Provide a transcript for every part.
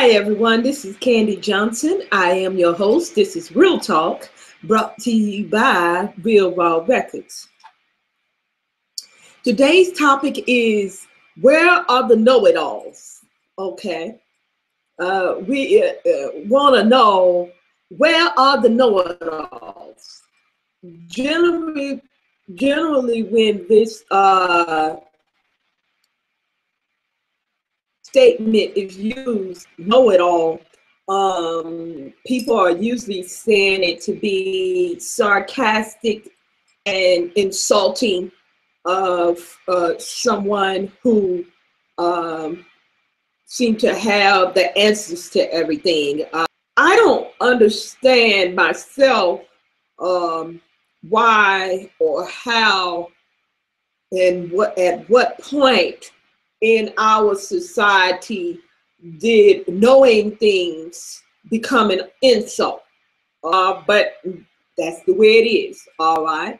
Hi everyone, this is Candy Johnson. I am your host. This is Real Talk, brought to you by Real Raw Records. Today's topic is, where are the know-it-alls? Okay, we want to know, where are the know-it-alls? Generally, when this statement is used, know-it-all, people are usually saying it to be sarcastic and insulting of someone who seem to have the answers to everything. I don't understand myself why or how and at what point in our society did knowing things become an insult. But that's the way it is, all right?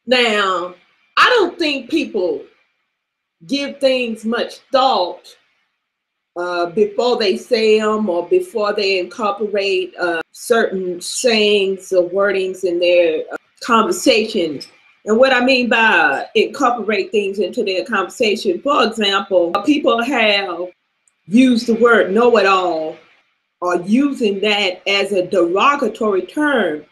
Now, I don't think people give things much thought before they say them or before they incorporate certain sayings or wordings in their conversation. And what I mean by incorporate things into their conversation, for example, people have used the word know-it-all or using that as a derogatory term.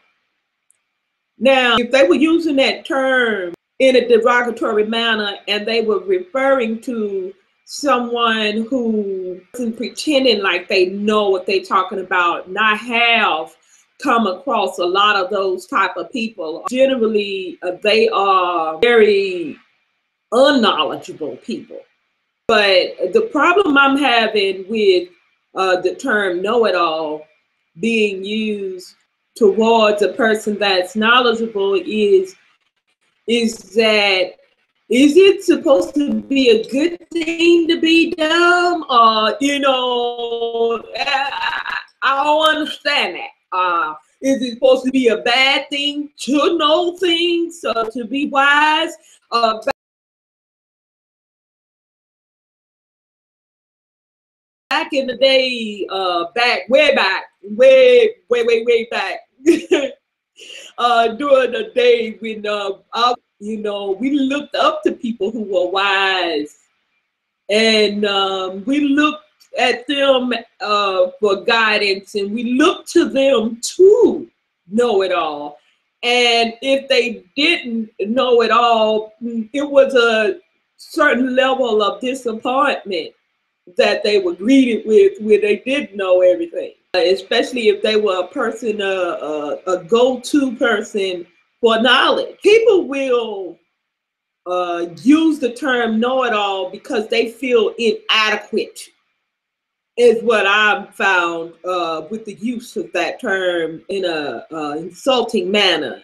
Now, if they were using that term in a derogatory manner and they were referring to someone who isn't pretending like they know what they're talking about, and I have come across a lot of those type of people. Generally, they are very unknowledgeable people. But the problem I'm having with the term know-it-all being used towards a person that's knowledgeable is that, is it supposed to be a good thing to be dumb? I don't understand that. Is it supposed to be a bad thing to know things, to be wise? Back in the day, way back, during the day when we looked up to people who were wise, and we looked at them for guidance, and we looked to them to know it all. And if they didn't know it all, it was a certain level of disappointment that they were greeted with when they didn't know everything, especially if they were a person, a go-to person for knowledge. People will use the term know-it-all because they feel inadequate, is what I've found with the use of that term in a insulting manner.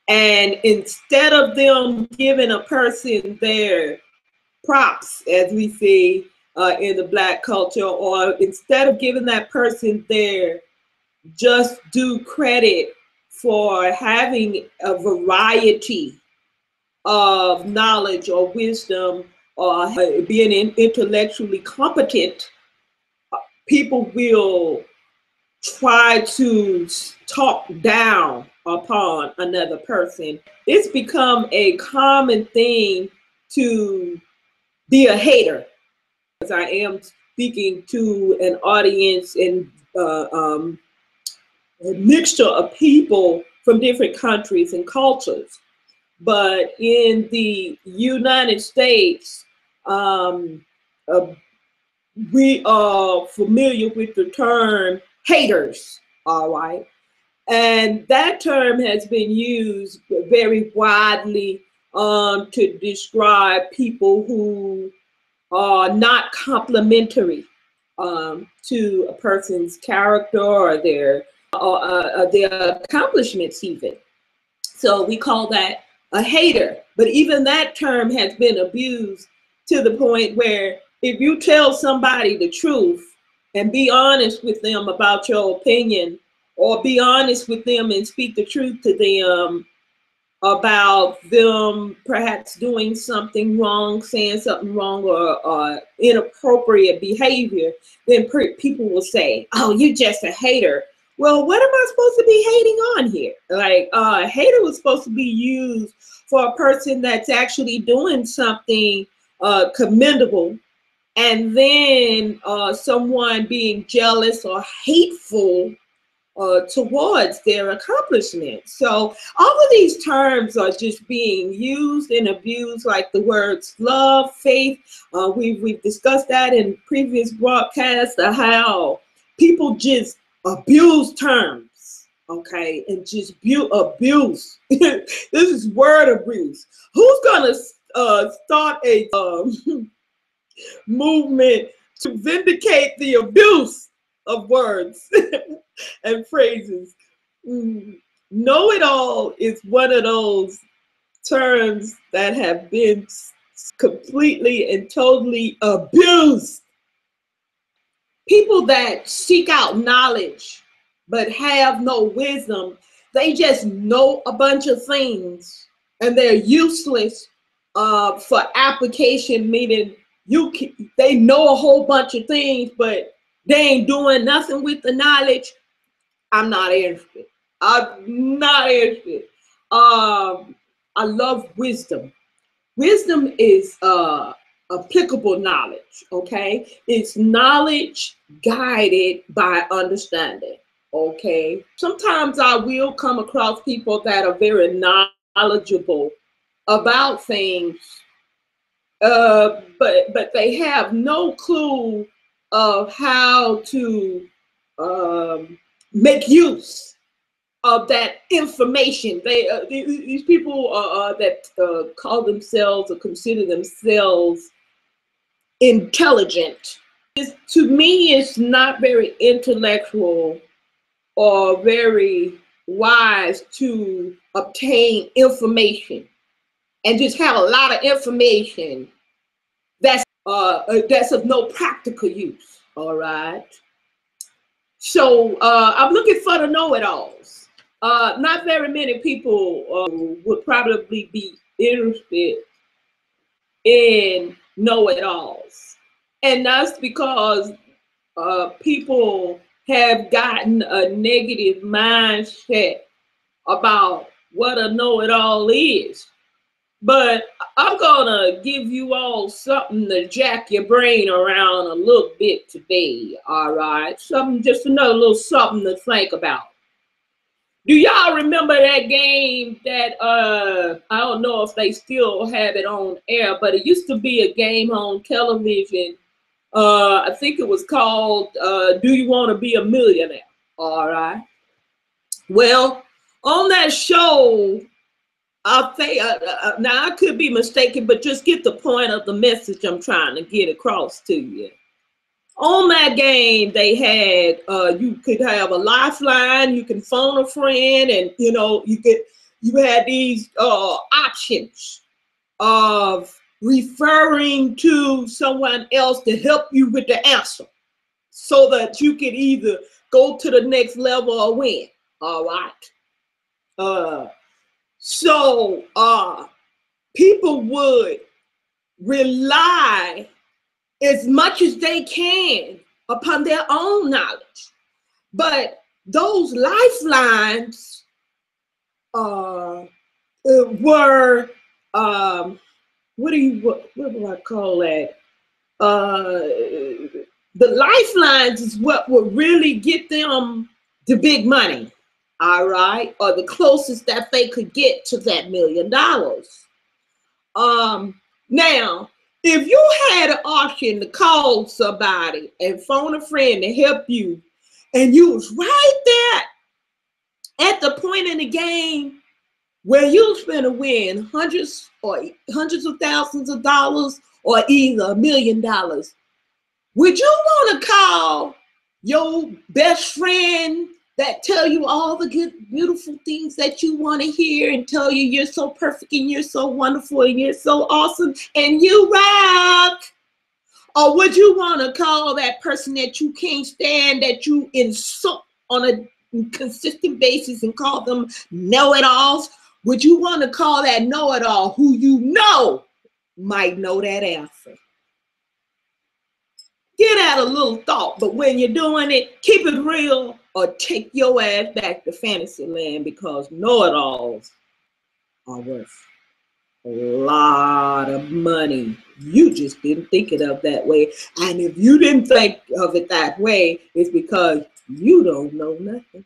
And instead of them giving a person their props, as we say in the Black culture, or instead of giving that person their just due credit for having a variety of knowledge or wisdom or being intellectually competent, people will try to talk down upon another person. It's become a common thing to be a hater. As I am speaking to an audience and a mixture of people from different countries and cultures. But in the United States, we are familiar with the term haters, all right? And that term has been used very widely to describe people who are not complimentary to a person's character or their accomplishments even. So we call that a hater. But even that term has been abused to the point where if you tell somebody the truth and be honest with them about your opinion, or be honest with them and speak the truth to them, about them perhaps doing something wrong, saying something wrong, or inappropriate behavior, then people will say, oh, you're just a hater. Well, what am I supposed to be hating on here? Like, hater was supposed to be used for a person that's actually doing something commendable, and then someone being jealous or hateful towards their accomplishment. So all of these terms are just being used and abused, like the words love, faith. We've discussed that in previous broadcasts, how people just abuse terms, okay, and just abuse. This is word abuse. Who's gonna start a movement to vindicate the abuse of words and phrases? Know-it-all is one of those terms that have been completely and totally abused. People that seek out knowledge but have no wisdom, they just know a bunch of things and they're useless for application, meaning they know a whole bunch of things, but they ain't doing nothing with the knowledge. I'm not interested. I'm not interested. I love wisdom. Wisdom is applicable knowledge, okay? It's knowledge guided by understanding, okay? Sometimes I will come across people that are very knowledgeable about things, but they have no clue of how to make use of that information. These people that call themselves or consider themselves intelligent, to me, it's not very intellectual or very wise to obtain information and just have a lot of information that's of no practical use. All right. So I'm looking for the know-it-alls. Not very many people would probably be interested in know-it-alls. And that's because people have gotten a negative mindset about what a know-it-all is. But I'm gonna give you all something to jack your brain around a little bit today, all right? Just another little something to think about. Do y'all remember that game that, I don't know if they still have it on air, but it used to be a game on television. I think it was called, Do You Want to Be a Millionaire? All right. Well, on that show, I'll say, now I could be mistaken, but just get the point of the message I'm trying to get across to you. On that game, they had, you could have a lifeline, you can phone a friend, and you had these options of referring to someone else to help you with the answer, so that you could either go to the next level or win. All right. So people would rely as much as they can upon their own knowledge. But those lifelines were, what do I call that? The lifelines is what would really get them the big money. All right, or the closest that they could get to that $1 million. Now, if you had an option to call somebody and phone a friend to help you, and you was right there at the point in the game where you was going to win hundreds of thousands of dollars, or either $1 million, would you want to call your best friend that tell you all the good, beautiful things that you want to hear, and tell you you're so perfect and you're so wonderful and you're so awesome and you rock? Or would you want to call that person that you can't stand, that you insult on a consistent basis, and call them know-it-alls? Would you want to call that know-it-all who you know might know that answer? Give that a little thought, but when you're doing it, keep it real or take your ass back to fantasy land, because know-it-alls are worth a lot of money. You just didn't think it of that way. And if you didn't think of it that way, it's because you don't know nothing.